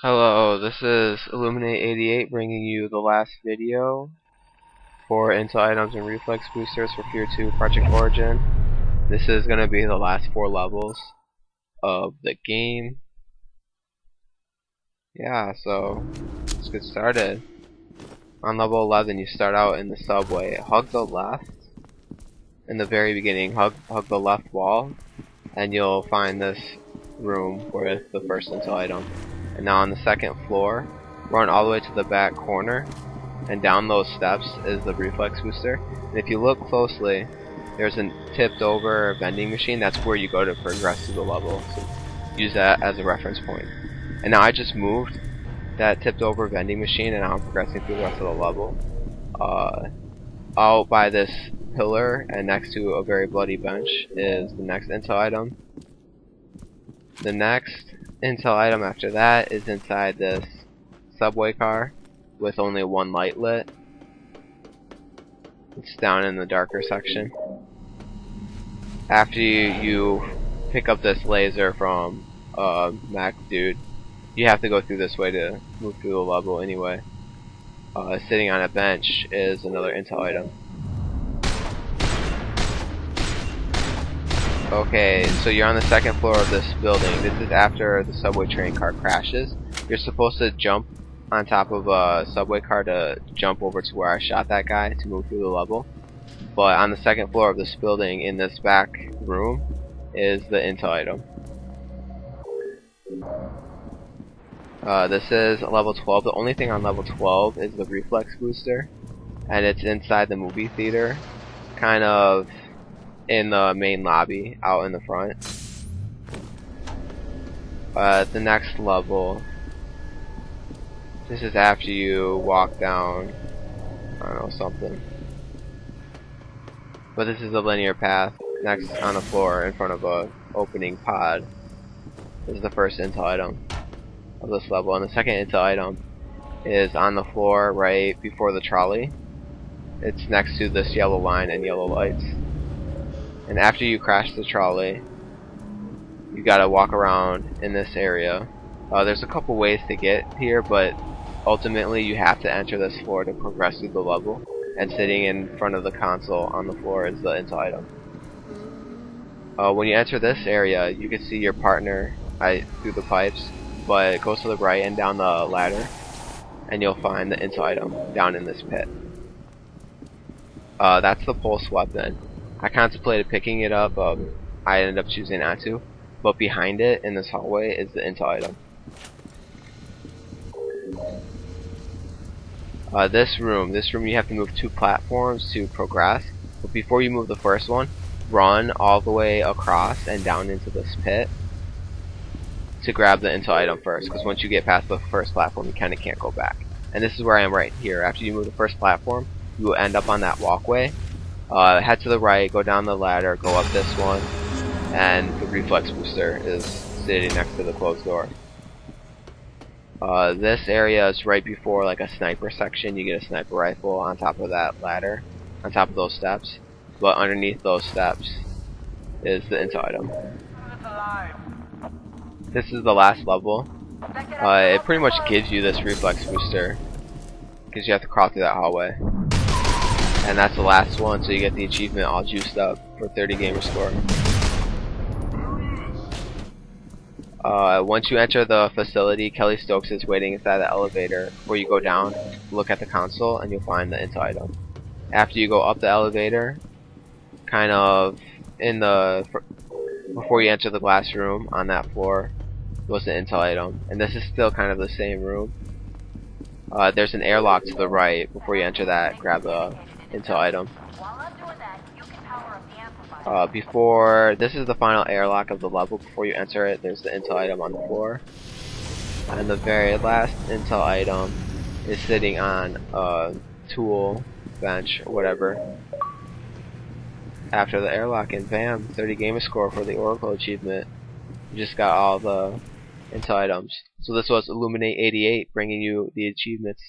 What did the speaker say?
Hello, this is Illuminate88 bringing you the last video for Intel items and reflex boosters for F.E.A.R 2 Project Origin. This is going to be the last 4 levels of the game. Yeah, so let's get started. On level 11 you start out in the subway. Hug the left in the very beginning, hug the left wall, and you'll find this room with the first Intel item. And now on the second floor, run all the way to the back corner, and down those steps is the reflex booster. And if you look closely, there's a tipped over vending machine. That's where you go to progress through the level. So use that as a reference point. And now I just moved that tipped over vending machine, and now I'm progressing through the rest of the level. Out by this pillar and next to a very bloody bench is the next Intel item. The next Intel item after that is inside this subway car with only one light lit. It's down in the darker section. After you pick up this laser from Mac Dude, you have to go through this way to move through the level anyway. Sitting on a bench is another Intel item. Okay, so you're on the second floor of this building. This is after the subway train car crashes. You're supposed to jump on top of a subway car to jump over to where I shot that guy to move through the level. But on the second floor of this building, in this back room, is the Intel item. This is level 12. The only thing on level 12 is the reflex booster, and it's inside the movie theater, kind of in the main lobby out in the front. The next level, this is after you walk down, I don't know, something, but this is a linear path. Next on the floor in front of a opening pod is the first Intel item of this level, and the second Intel item is on the floor right before the trolley. It's next to this yellow line and yellow lights. And after you crash the trolley, you gotta walk around in this area. There's a couple ways to get here, but ultimately you have to enter this floor to progress through the level. And sitting in front of the console on the floor is the Intel item. When you enter this area, you can see your partner through the pipes, but it goes to the right and down the ladder, and you'll find the Intel item down in this pit. That's the pulse weapon. I contemplated picking it up, I ended up choosing not to, but behind it in this hallway is the Intel item. This room you have to move 2 platforms to progress, but before you move the first one, run all the way across and down into this pit to grab the Intel item first, because once you get past the first platform you kinda can't go back. And this is where I am right here. After you move the first platform, you will end up on that walkway. Head to the right, go down the ladder, go up this one, and the reflex booster is sitting next to the closed door. This area is right before like a sniper section. You get a sniper rifle on top of that ladder, on top of those steps, but underneath those steps is the Intel item. This is the last level. It pretty much gives you this reflex booster because you have to crawl through that hallway. And that's the last one, so you get the achievement all juiced up for 30 gamer score. Once you enter the facility, Kelly Stokes is waiting inside the elevator. Before you go down, look at the console and you'll find the Intel item. After you go up the elevator, kind of in the before you enter the glass room on that floor was the Intel item, and this is still kind of the same room. There's an airlock to the right. Before you enter that, grab the Intel item. This is the final airlock of the level. Before you enter it, there's the Intel item on the floor, and the very last Intel item is sitting on a tool bench or whatever after the airlock, and bam, 30 gamer score for the Oracle achievement. You just got all the Intel items. So this was Illuminate88 bringing you the achievements.